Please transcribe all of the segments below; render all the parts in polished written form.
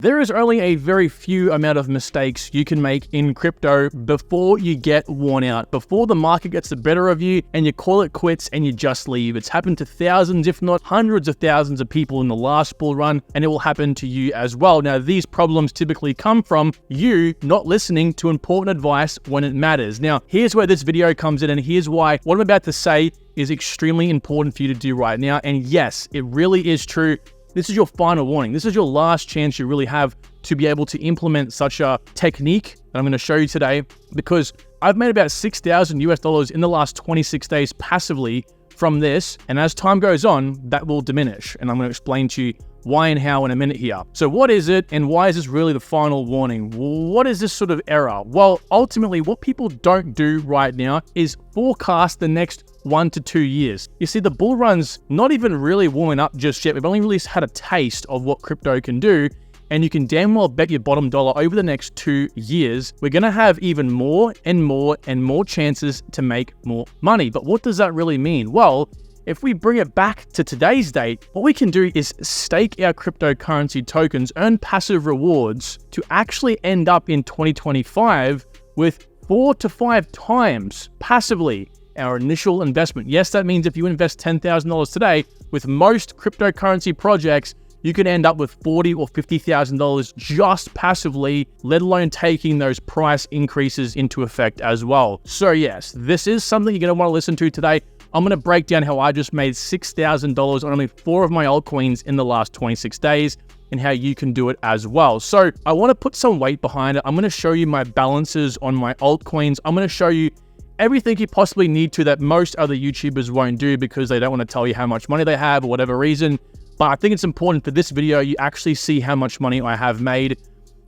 There is only a very few amount of mistakes you can make in crypto before you get worn out, before the market gets the better of you and you call it quits and you just leave. It's happened to thousands, if not hundreds of thousands of people in the last bull run, and it will happen to you as well. Now, these problems typically come from you not listening to important advice when it matters. Now, here's where this video comes in, and here's why what I'm about to say is extremely important for you to do right now. And yes, it really is true. This is your final warning. This is your last chance you really have to be able to implement such a technique that I'm going to show you today, because I've made about $6,000 in the last 26 days passively from this. And as time goes on, that will diminish. And I'm going to explain to you why and how in a minute here. So what is it, and why is this really the final warning? What is this sort of error? Well, ultimately, what people don't do right now is forecast the next 1 to 2 years. You see, the bull run's not even really warming up just yet. We've only really had a taste of what crypto can do, and you can damn well bet your bottom dollar over the next 2 years, we're gonna have even more and more and more chances to make more money. But what does that really mean? Well, if we bring it back to today's date, what we can do is stake our cryptocurrency tokens, earn passive rewards to actually end up in 2025 with 4 to 5 times passively our initial investment. Yes, that means if you invest $10,000 today, with most cryptocurrency projects, you can end up with $40,000 or $50,000 just passively, let alone taking those price increases into effect as well. So yes, this is something you're going to want to listen to today. I'm going to break down how I just made $6,000 on only 4 of my altcoins in the last 26 days and how you can do it as well. So I want to put some weight behind it. I'm going to show you my balances on my altcoins. I'm going to show you everything you possibly need to that most other YouTubers won't do because they don't want to tell you how much money they have or whatever reason. But I think it's important for this video you actually see how much money I have made,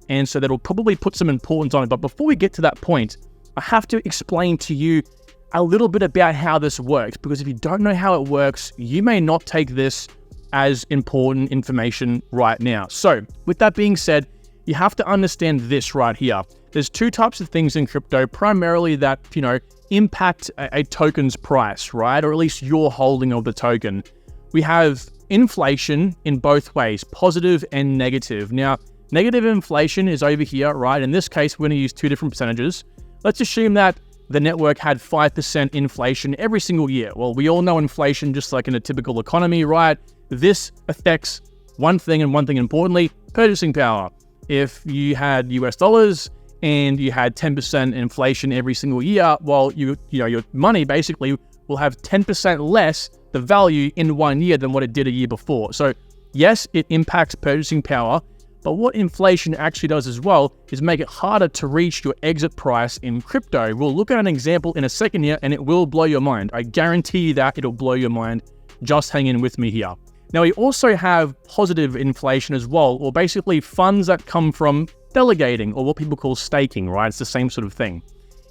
and so that'll probably put some importance on it. But before we get to that point, I have to explain to you a little bit about how this works, because if you don't know how it works, you may not take this as important information right now. So with that being said, you have to understand this right here. There's 2 types of things in crypto, primarily that, impact a token's price, right? Or at least your holding of the token. We have inflation in both ways, positive and negative. Now, negative inflation is over here, right? In this case, we're going to use 2 different percentages. Let's assume that the network had 5% inflation every single year. Well, we all know inflation, just like in a typical economy, right? This affects one thing, and one thing importantly, purchasing power. If you had US dollars and you had 10% inflation every single year, well, your money basically will have 10% less the value in 1 year than what it did a year before. So yes, it impacts purchasing power, but what inflation actually does as well is make it harder to reach your exit price in crypto. We'll look at an example in a second here, and it will blow your mind. I guarantee you that it'll blow your mind. Just hang in with me here. Now, we also have positive inflation as well, or basically funds that come from delegating, or what people call staking, right? It's the same sort of thing.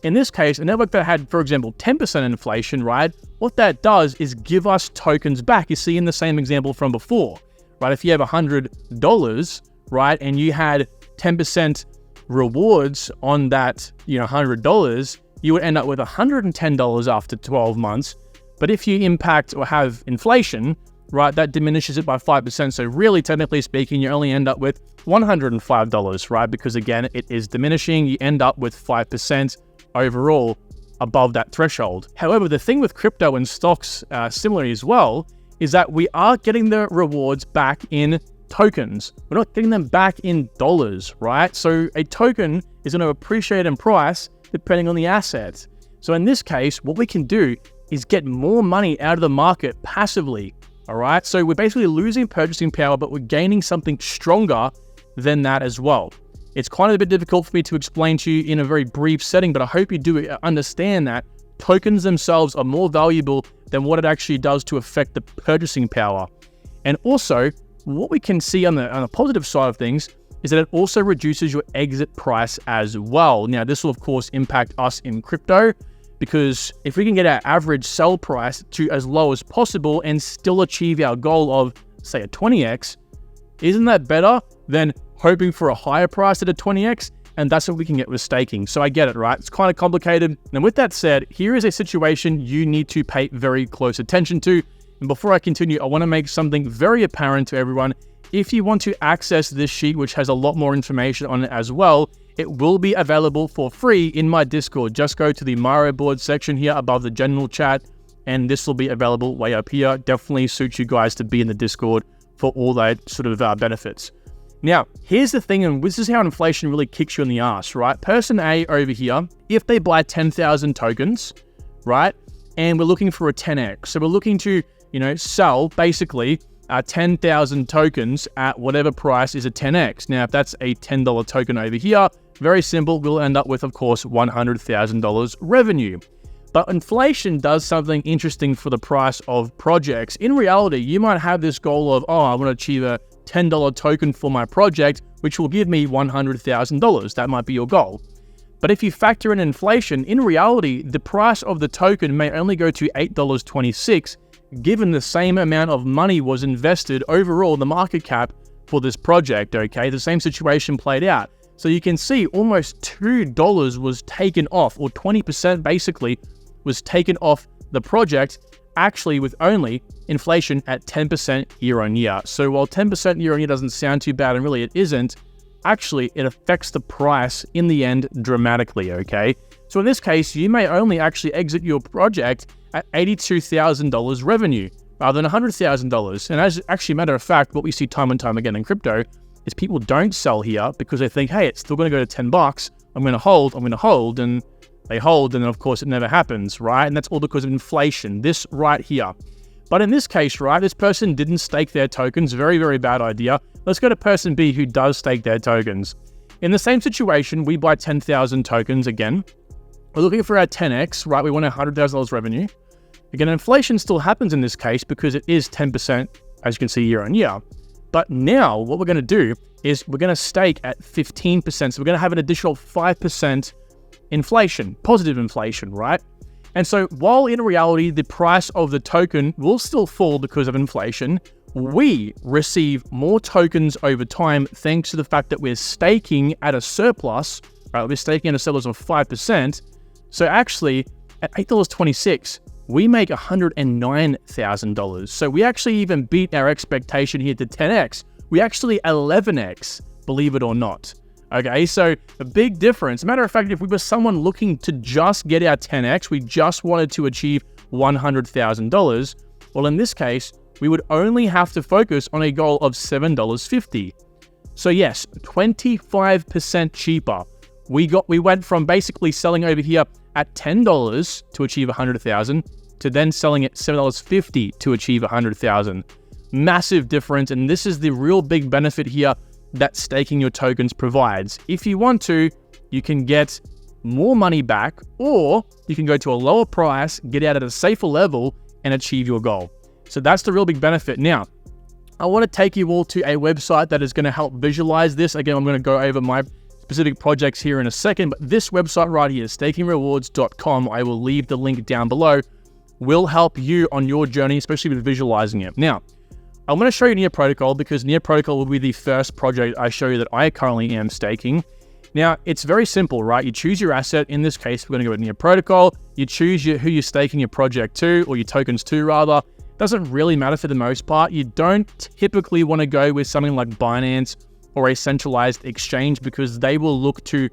In this case, a network that had, for example, 10% inflation, right? What that does is give us tokens back. You see in the same example from before, right? If you have $100, right, and you had 10% rewards on that, $100, you would end up with $110 after 12 months. But if you impact or have inflation, right, that diminishes it by 5%. So really, technically speaking, you only end up with $105, right? Because again, it is diminishing. You end up with 5% overall above that threshold. However, the thing with crypto and stocks, similarly as well, is that we are getting the rewards back in tokens. We're not getting them back in dollars, right? So a token is going to appreciate in price depending on the asset. So in this case, what we can do is get more money out of the market passively. All right, so we're basically losing purchasing power, but we're gaining something stronger than that as well. It's kind of a bit difficult for me to explain to you in a very brief setting, but I hope you do understand that tokens themselves are more valuable than what it actually does to affect the purchasing power. And also, what we can see on the positive side of things is that it also reduces your exit price as well. Now, this will of course impact us in crypto, because if we can get our average sell price to as low as possible and still achieve our goal of, say, a 20x, isn't that better than hoping for a higher price at a 20x? And that's what we can get with staking. So I get it, right? It's kind of complicated. And with that said, here is a situation you need to pay very close attention to. And before I continue, I want to make something very apparent to everyone. if you want to access this sheet, which has a lot more information on it as well, it will be available for free in my Discord. Just go to the Mario board section here above the general chat, and this will be available way up here. Definitely suits you guys to be in the Discord for all that sort of benefits. Now, here's the thing, and this is how inflation really kicks you in the ass, right? Person A over here, if they buy 10,000 tokens, right, and we're looking for a 10x. So we're looking to, sell basically 10,000 tokens at whatever price is a 10x. Now, if that's a $10 token over here, very simple, we'll end up with, of course, $100,000 revenue. But inflation does something interesting for the price of projects. In reality, you might have this goal of, I want to achieve a $10 token for my project, which will give me $100,000. That might be your goal. But if you factor in inflation, in reality, the price of the token may only go to $8.26, given the same amount of money was invested overall, the market cap for this project, okay? The same situation played out. So you can see almost $2 was taken off, or 20% basically was taken off the project, actually with only inflation at 10% year on year. So while 10% year on year doesn't sound too bad, and really it isn't, actually it affects the price in the end dramatically, okay? So in this case, you may only actually exit your project at $82,000 revenue rather than $100,000. And as actually a matter of fact, what we see time and time again in crypto is people don't sell here because they think, hey, it's still going to go to 10 bucks. I'm going to hold, and they hold, and then of course it never happens, right? And that's all because of inflation, this right here. But in this case, right, this person didn't stake their tokens. Very, very bad idea. Let's go to person B who does stake their tokens. In the same situation, we buy 10,000 tokens again. We're looking for our 10x, right? We want $100,000 revenue. Again, inflation still happens in this case because it is 10%, as you can see, year on year. But now what we're going to do is we're going to stake at 15%. So we're going to have an additional 5% inflation, positive inflation, right? And so while in reality, the price of the token will still fall because of inflation, we receive more tokens over time thanks to the fact that we're staking at a surplus, right? We're staking at a surplus of 5%. So actually at $8.26, we make $109,000. So we actually even beat our expectation here to 10x. We actually 11x, believe it or not. Okay, so a big difference. Matter of fact, if we were someone looking to just get our 10x, we just wanted to achieve $100,000, well, in this case, we would only have to focus on a goal of $7.50. So yes, 25% cheaper. We went from basically selling over here at $10 to achieve $100,000 to then selling at $7.50 to achieve $100,000. Massive difference, and this is the real big benefit here that staking your tokens provides. If you want to, you can get more money back, or you can go to a lower price, get out at a safer level, and achieve your goal. So that's the real big benefit. Now, I want to take you all to a website that is going to help visualize this. Again, I'm going to go over my specific projects here in a second, but this website right here, stakingrewards.com, I will leave the link down below, will help you on your journey, especially with visualizing it. Now, I'm going to show you Near Protocol because Near Protocol will be the first project I show you that I currently am staking. Now, it's very simple, right? You choose your asset. In this case, we're going to go with Near Protocol. You choose who you're staking your project to, or your tokens to rather. Doesn't really matter for the most part. You don't typically want to go with something like Binance or a centralized exchange because they will look to,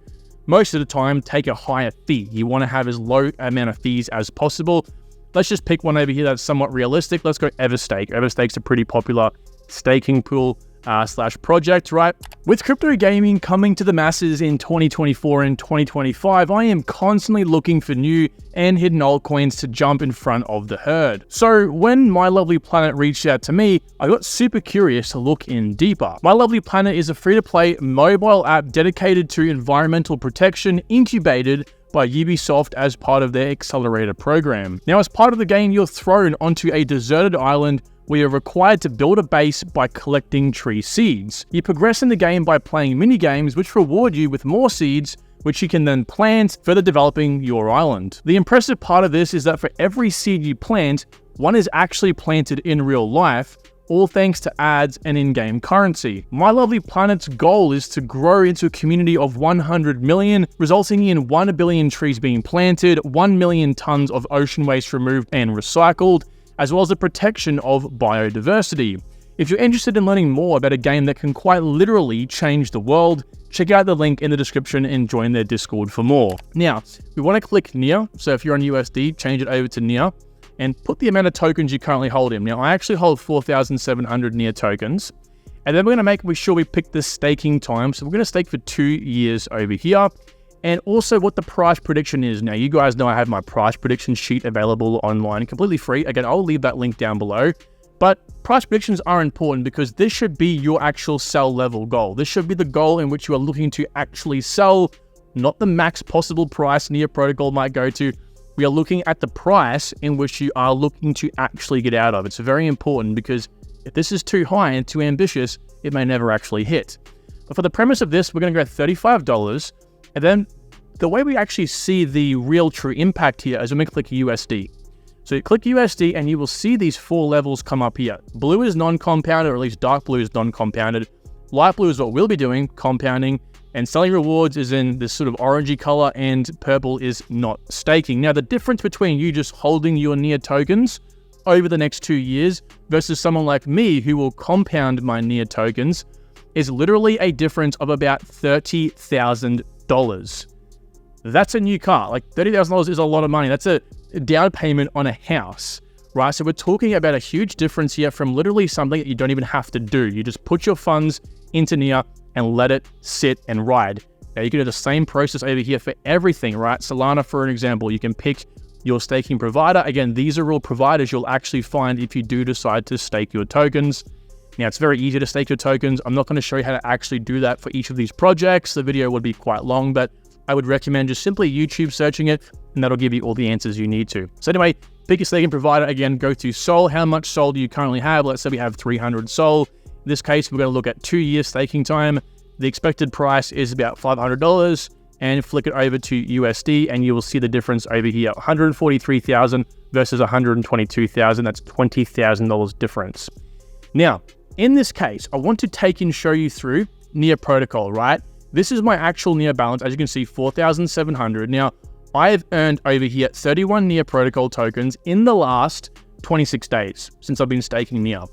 most of the time, take a higher fee. You want to have as low amount of fees as possible. Let's just pick one over here that's somewhat realistic. Let's go Everstake. Everstake's a pretty popular staking pool / project, right? With crypto gaming coming to the masses in 2024 and 2025, I am constantly looking for new and hidden altcoins to jump in front of the herd. So when My Lovely Planet reached out to me, I got super curious to look in deeper. My Lovely Planet is a free-to-play mobile app dedicated to environmental protection, incubated by Ubisoft as part of their accelerator program. Now, as part of the game, you're thrown onto a deserted island where you're required to build a base by collecting tree seeds. You progress in the game by playing mini-games which reward you with more seeds, which you can then plant, further developing your island. The impressive part of this is that for every seed you plant, one is actually planted in real life, all thanks to ads and in-game currency. My Lovely Planet's goal is to grow into a community of 100 million, resulting in 1 billion trees being planted, 1 million tons of ocean waste removed and recycled, as well as the protection of biodiversity. If you're interested in learning more about a game that can quite literally change the world, check out the link in the description and join their Discord for more. Now, we want to click near. So if you're on USD, change it over to near and put the amount of tokens you currently hold in. Now, I actually hold 4,700 near tokens. And then we're going to make sure we pick the staking time. So we're going to stake for 2 years over here. And also what the price prediction is. Now, you guys know I have my price prediction sheet available online, completely free. Again, I'll leave that link down below. But price predictions are important because this should be your actual sell level goal. This should be the goal in which you are looking to actually sell, not the max possible price Near Protocol might go to. We are looking at the price in which you are looking to actually get out of. It's very important because if this is too high and too ambitious, it may never actually hit. But for the premise of this, we're going to go $35. And then the way we actually see the real true impact here is when we click USD. So you click USD and you will see these 4 levels come up here. Blue is non-compounded, or at least dark blue is non-compounded. Light blue is what we'll be doing, compounding. And selling rewards is in this sort of orangey color, and purple is not staking. Now, the difference between you just holding your Near tokens over the next 2 years versus someone like me who will compound my Near tokens is literally a difference of about $30,000. That's a new car. Like $30,000 is a lot of money. That's a down payment on a house, right? So we're talking about a huge difference here from literally something that you don't even have to do. You just put your funds into Near and let it sit and ride. Now you can do the same process over here for everything, right? Solana, for an example, you can pick your staking provider. Again, these are all providers you'll actually find if you do decide to stake your tokens. Now, it's very easy to stake your tokens. I'm not going to show you how to actually do that for each of these projects. The video would be quite long, but I would recommend just simply YouTube searching it, and that'll give you all the answers you need to. So anyway, pick your staking provider. Again, go to Sol. How much Sol do you currently have? Let's say we have 300 Sol. In this case, we're going to look at 2 years staking time. The expected price is about $500, and flick it over to USD, and you will see the difference over here. 143,000 versus 122,000. That's $20,000 difference. Now, in this case, I want to take and show you through Near Protocol, right? This is my actual Near balance. As you can see, 4,700. Now, I have earned over here 31 Near Protocol tokens in the last 26 days since I've been staking Near.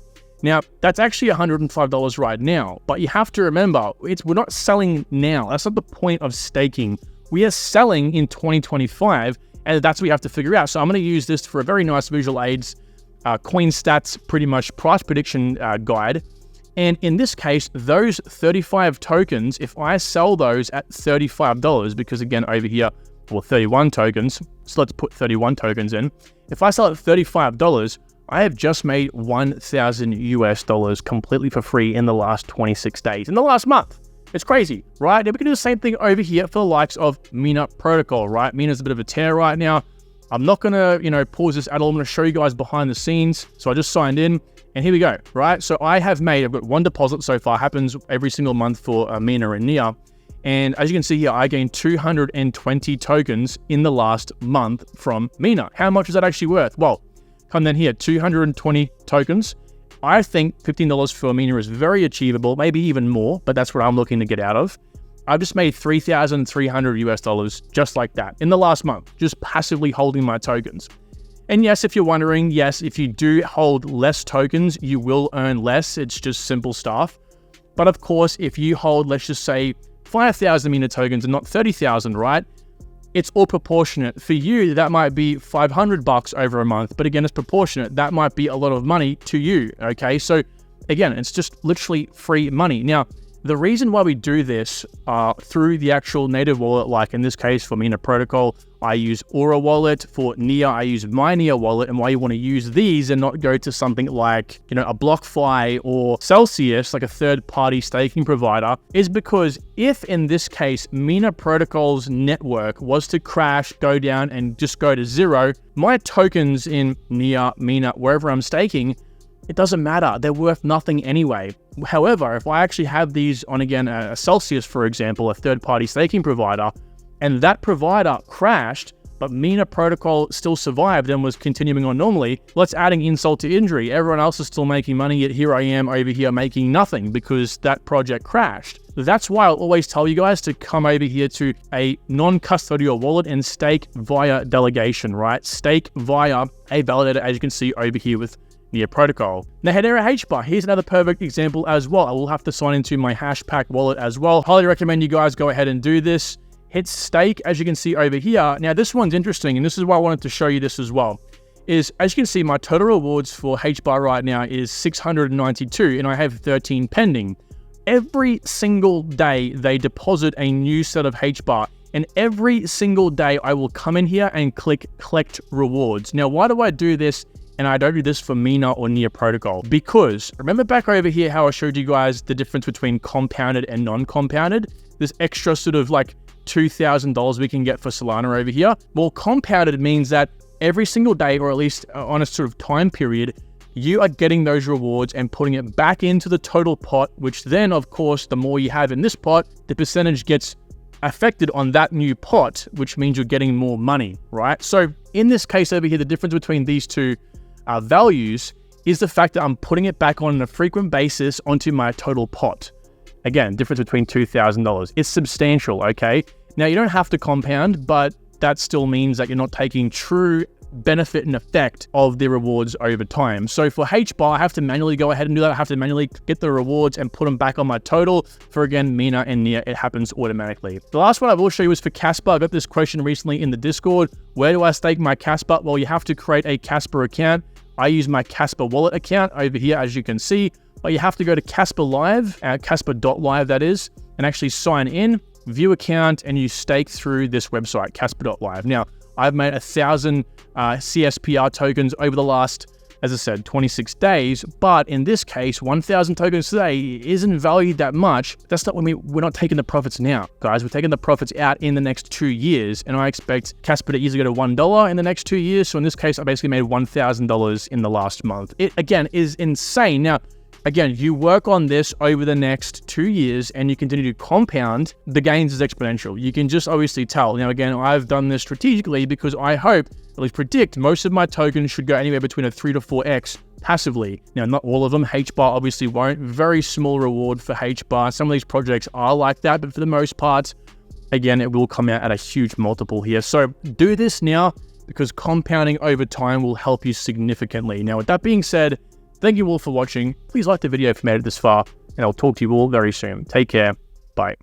Now, that's actually $105 right now, but you have to remember, we're not selling now. That's not the point of staking. We are selling in 2025, and that's what we have to figure out. So I'm going to use this for a very nice visual aids, CoinStats, pretty much price prediction guide. And in this case, those 35 tokens, if I sell those at $35, because again, over here, well, 31 tokens, so let's put 31 tokens in. If I sell at $35, I have just made $1,000 completely for free in the last 26 days, in the last month. It's crazy, right? And we can do the same thing over here for the likes of Mina Protocol, right? Mina's a bit of a tear right now. I'm not gonna, pause this at all. I'm gonna show you guys behind the scenes. So I just signed in, and here we go, right? So I've got one deposit so far, happens every single month for Mina and Near. And as you can see here, I gained 220 tokens in the last month from Mina. How much is that actually worth? Well, come down here, 220 tokens. I think $15 for Mina is very achievable, maybe even more, but that's what I'm looking to get out of. I've just made $3,300 just like that in the last month, just passively holding my tokens. And yes, if you're wondering, yes, if you do hold less tokens, you will earn less. It's just simple stuff. But of course, if you hold, let's just say 5,000 Mina tokens and not 30,000, right? It's all proportionate. For you, that might be $500 over a month, but again, it's proportionate. That might be a lot of money to you, okay? So again, it's just literally free money. Now, the reason why we do this through the actual native wallet, like in this case for Mina Protocol, I use Aura Wallet. For Near, I use my Near Wallet. And why you want to use these and not go to something like, a BlockFi or Celsius, like a third-party staking provider, is because if in this case, Mina Protocol's network was to crash, go down, and just go to zero, my tokens in Near, Mina, wherever I'm staking, it doesn't matter. They're worth nothing anyway. However, if I actually have these on, again, a Celsius, for example, a third-party staking provider, and that provider crashed, but Mina Protocol still survived and was continuing on normally, let's adding insult to injury. Everyone else is still making money, yet here I am over here making nothing because that project crashed. That's why I'll always tell you guys to come over here to a non-custodial wallet and stake via delegation, right? Stake via a validator, as you can see over here with Near protocol. Now Hedera HBAR, here's another perfect example as well. I will have to sign into my Hashpack wallet as well. Highly recommend you guys go ahead and do this. Hit stake, as you can see over here. Now this one's interesting, and this is why I wanted to show you this as well. Is, as you can see, my total rewards for HBAR right now is 692, and I have 13 pending. Every single day, they deposit a new set of HBAR, and every single day, I will come in here and click Collect Rewards. Now, why do I do this, and I don't do this for Mina or Near Protocol? Because, remember back over here how I showed you guys the difference between compounded and non-compounded? This extra sort of like $2,000 we can get for Solana over here? Well, compounded means that every single day, or at least on a sort of time period, you are getting those rewards and putting it back into the total pot, which then, of course, the more you have in this pot, the percentage gets affected on that new pot, which means you're getting more money, right? So in this case over here, the difference between these two values is the fact that I'm putting it back on a frequent basis onto my total pot. Again, difference between $2,000. It's substantial, okay? Now, you don't have to compound, but that still means that you're not taking true benefit and effect of the rewards over time. So for HBAR, I have to manually go ahead and do that. I have to manually get the rewards and put them back on my total. For again, Mina and Near, it happens automatically. The last one I will show you is for Casper. I got this question recently in the Discord. Where do I stake my Casper? Well, you have to create a Casper account. I use my Casper wallet account over here, as you can see, but you have to go to Casper Live, Casper.live that is, and actually sign in, view account, and you stake through this website, Casper.live. Now, I've made 1,000 CSPR tokens over the last, as I said, 26 days. But in this case, 1,000 tokens today isn't valued that much. That's not when we're not taking the profits now, guys. We're taking the profits out in the next 2 years. And I expect Casper to easily go to $1 in the next 2 years. So in this case, I basically made $1,000 in the last month. It, again, is insane. Now, again, you work on this over the next 2 years and you continue to compound, the gains is exponential. You can just obviously tell. Now, again, I've done this strategically because I hope, at least predict, most of my tokens should go anywhere between a 3 to 4x passively. Now, not all of them. HBAR obviously won't. Very small reward for HBAR. Some of these projects are like that, but for the most part, again, it will come out at a huge multiple here. So do this now because compounding over time will help you significantly. Now, with that being said, thank you all for watching. Please like the video if you made it this far, and I'll talk to you all very soon. Take care. Bye.